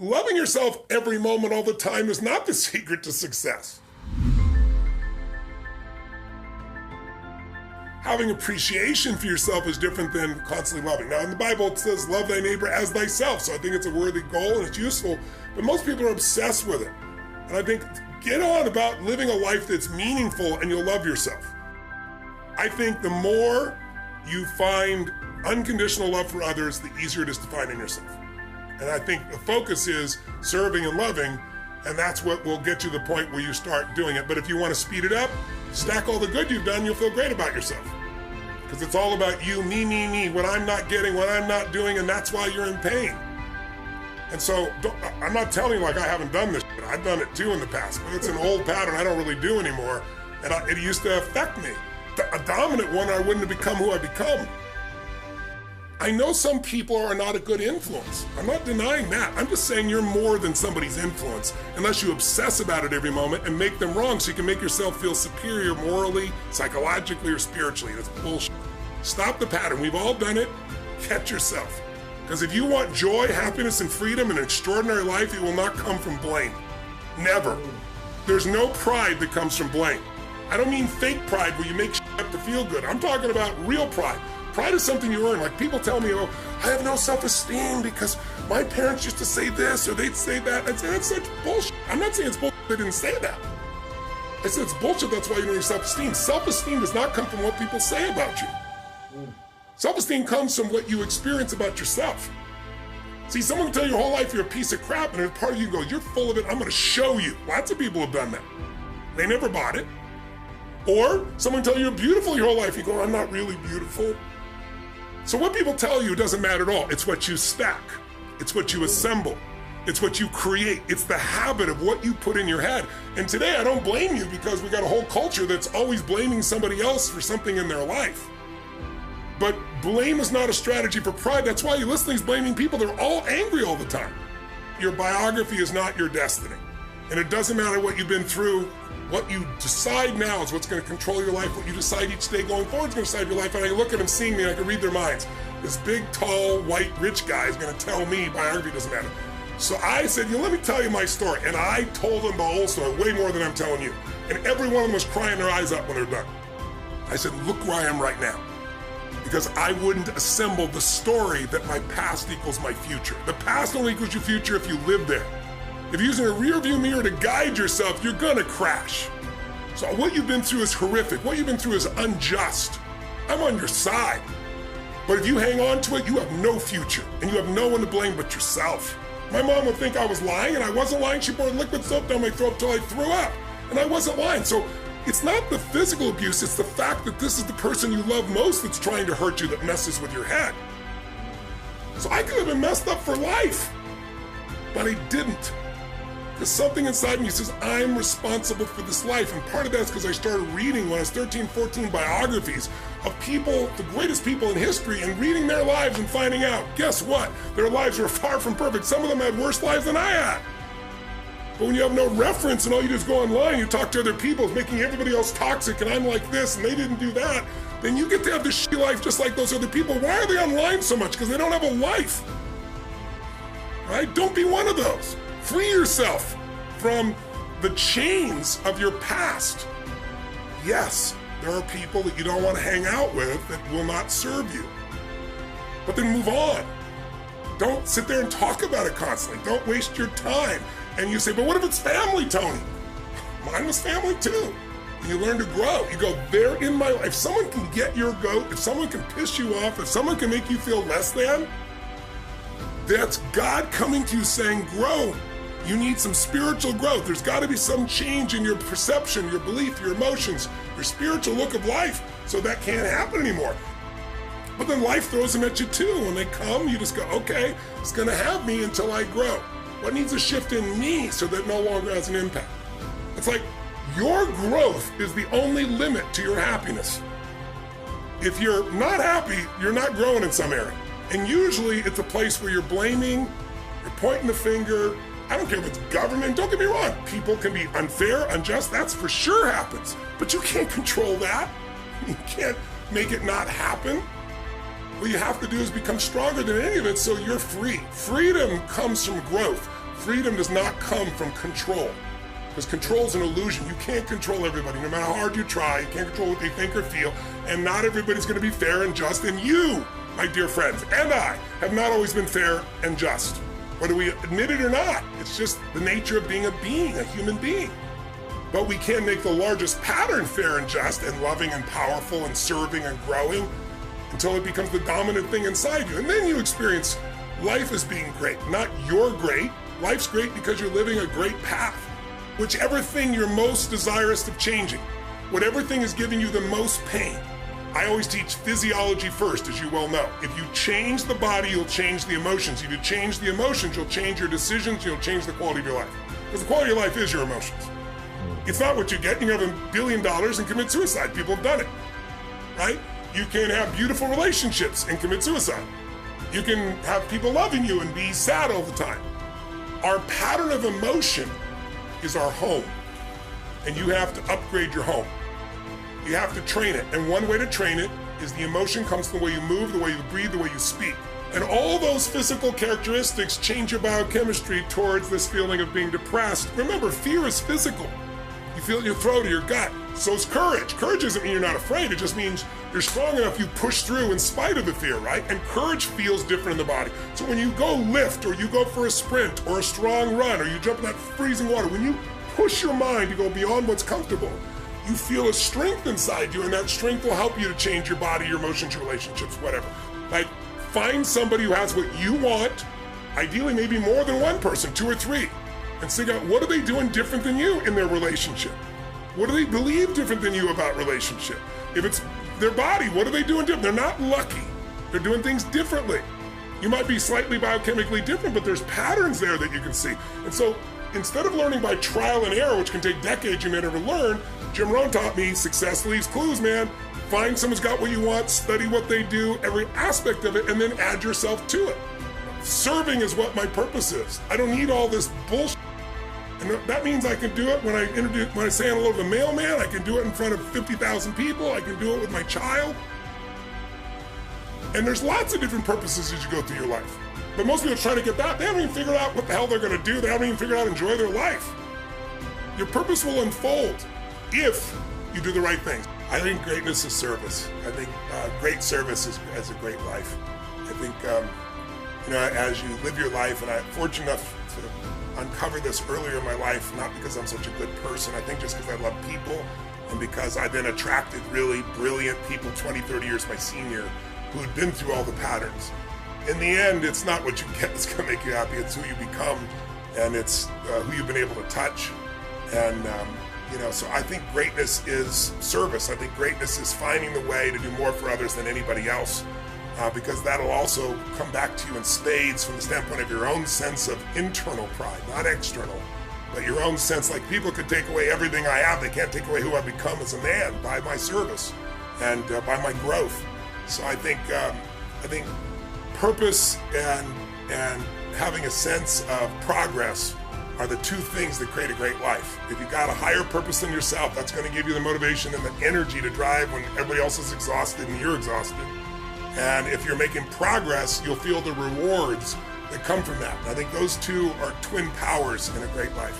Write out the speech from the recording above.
Loving yourself every moment all the time is not the secret to success. Having appreciation for yourself is different than constantly loving. Now in the Bible it says love thy neighbor as thyself, so I think it's a worthy goal and it's useful, but most people are obsessed with it. And I think get on about living a life that's meaningful and you'll love yourself. I think the more you find unconditional love for others, the easier it is to find in yourself. And I think the focus is serving and loving, and that's what will get you to the point where you start doing it. But if you want to speed it up, stack all the good you've done, you'll feel great about yourself. Because it's all about you, me, what I'm not getting, what I'm not doing, and that's why you're in pain. And so I'm not telling you like I haven't done this shit. I've done it too in the past, but it's an old pattern I don't really do anymore. And it used to affect me. A dominant one, I wouldn't have become who I become. I know some people are not a good influence. I'm not denying that. I'm just saying you're more than somebody's influence unless you obsess about it every moment and make them wrong so you can make yourself feel superior morally, psychologically, or spiritually. That's bullshit. Stop the pattern. We've all done it. Catch yourself. Because if you want joy, happiness, and freedom and an extraordinary life, it will not come from blame. Never. There's no pride that comes from blame. I don't mean fake pride where you make shit up to feel good. I'm talking about real pride. Pride is something you earn. Like people tell me, oh, I have no self-esteem because my parents used to say this or they'd say that. I'd say that's such bullshit. I'm not saying it's bullshit they didn't say that. I said it's bullshit, that's why you don't have self-esteem. Self-esteem does not come from what people say about you. Self-esteem comes from what you experience about yourself. See, someone can tell you your whole life you're a piece of crap, and there's part of you go, you're full of it, I'm gonna show you. Lots of people have done that. They never bought it. Or someone tell you you're beautiful your whole life, you go, I'm not really beautiful. So what people tell you doesn't matter at all. It's what you stack. It's what you assemble. It's what you create. It's the habit of what you put in your head. And today I don't blame you because we got a whole culture that's always blaming somebody else for something in their life. But blame is not a strategy for pride. That's why you listen to these blaming people. They're all angry all the time. Your biography is not your destiny. And it doesn't matter what you've been through. What you decide now is what's going to control your life. What you decide each day going forward is going to decide your life. And I look at them seeing me, and I can read their minds. This big, tall, white, rich guy is going to tell me biography doesn't matter. So I said, let me tell you my story. And I told them the whole story, way more than I'm telling you. And every one of them was crying their eyes out when they're done. I said, look where I am right now. Because I wouldn't assemble the story that my past equals my future. The past only equals your future if you live there. If you're using a rear view mirror to guide yourself, you're gonna crash. So what you've been through is horrific. What you've been through is unjust. I'm on your side. But if you hang on to it, you have no future and you have no one to blame but yourself. My mom would think I was lying and I wasn't lying. She poured liquid soap down my throat till I threw up and I wasn't lying. So it's not the physical abuse, it's the fact that this is the person you love most that's trying to hurt you that messes with your head. So I could have been messed up for life, but I didn't. Because something inside me says, I'm responsible for this life. And part of that is because I started reading when I was 13, 14 biographies of people, the greatest people in history, and reading their lives and finding out, guess what? Their lives were far from perfect. Some of them had worse lives than I had. But when you have no reference and all you do is go online, you talk to other people, it's making everybody else toxic and I'm like this and they didn't do that, then you get to have this shitty life just like those other people. Why are they online so much? Because they don't have a life. Right? Don't be one of those. Free yourself from the chains of your past. Yes, there are people that you don't want to hang out with that will not serve you. But then move on. Don't sit there and talk about it constantly. Don't waste your time. And you say, but what if it's family, Tony? Mine was family too. And you learn to grow. You go, they're in my life. If someone can get your goat, if someone can piss you off, if someone can make you feel less than, that's God coming to you saying, grow. You need some spiritual growth. There's got to be some change in your perception, your belief, your emotions, your spiritual look of life, so that can't happen anymore. But then life throws them at you too. When they come, you just go, okay, it's going to have me until I grow. What needs a shift in me so that no longer has an impact? It's like your growth is the only limit to your happiness. If you're not happy, you're not growing in some area. And usually it's a place where you're blaming, you're pointing the finger. I don't care if it's government, don't get me wrong. People can be unfair, unjust, that's for sure happens. But you can't control that. You can't make it not happen. What you have to do is become stronger than any of it so you're free. Freedom comes from growth. Freedom does not come from control, because control is an illusion. You can't control everybody, no matter how hard you try. You can't control what they think or feel, and not everybody's going to be fair and just. And you, my dear friends, and I have not always been fair and just, whether we admit it or not. It's just the nature of being, a human being. But we can make the largest pattern fair and just and loving and powerful and serving and growing until it becomes the dominant thing inside you. And then you experience life as being great, not you're great. Life's great because you're living a great path. Whichever thing you're most desirous of changing, whatever thing is giving you the most pain. I always teach physiology first, as you well know. If you change the body, you'll change the emotions. If you change the emotions, you'll change your decisions, you'll change the quality of your life. Because the quality of your life is your emotions. It's not what you get. You can have $1 billion and commit suicide. People have done it, right? You can have beautiful relationships and commit suicide. You can have people loving you and be sad all the time. Our pattern of emotion is our home, and you have to upgrade your home. You have to train it, and one way to train it is the emotion comes from the way you move, the way you breathe, the way you speak. And all those physical characteristics change your biochemistry towards this feeling of being depressed. Remember, fear is physical. You feel it in your throat or your gut. So is courage. Courage doesn't mean you're not afraid. It just means you're strong enough, you push through in spite of the fear, right? And courage feels different in the body. So when you go lift, or you go for a sprint, or a strong run, or you jump in that freezing water, when you push your mind to go beyond what's comfortable, you feel a strength inside you, and that strength will help you to change your body, your emotions, your relationships, whatever. Like, find somebody who has what you want, ideally maybe more than one person, 2 or 3, and figure out what are they doing different than you in their relationship? What do they believe different than you about relationship? If it's their body, what are they doing different? They're not lucky. They're doing things differently. You might be slightly biochemically different, but there's patterns there that you can see. And so instead of learning by trial and error, which can take decades you may never learn, Jim Rohn taught me success leaves clues, man. Find someone's got what you want, study what they do, every aspect of it, and then add yourself to it. Serving is what my purpose is. I don't need all this bullshit. And that means I can do it when I say hello to the mailman. I can do it in front of 50,000 people. I can do it with my child. And there's lots of different purposes as you go through your life. But most people are trying to get that. They haven't even figured out what the hell they're going to do. They haven't even figured out how to enjoy their life. Your purpose will unfold if you do the right things. I think greatness is service. I think great service is a great life. I think, as you live your life, and I'm fortunate enough to uncover this earlier in my life, not because I'm such a good person, I think just because I love people, and because I've been attracted really brilliant people 20, 30 years my senior who had been through all the patterns. In the end, it's not what you get that's going to make you happy, it's who you become, and it's who you've been able to touch. And so I think greatness is service. I think greatness is finding the way to do more for others than anybody else, because that'll also come back to you in spades from the standpoint of your own sense of internal pride, not external, but your own sense. Like, people could take away everything I have, they can't take away who I've become as a man by my service and by my growth. So I think purpose and having a sense of progress are the two things that create a great life. If you've got a higher purpose than yourself, that's going to give you the motivation and the energy to drive when everybody else is exhausted and you're exhausted. And if you're making progress, you'll feel the rewards that come from that. And I think those two are twin powers in a great life.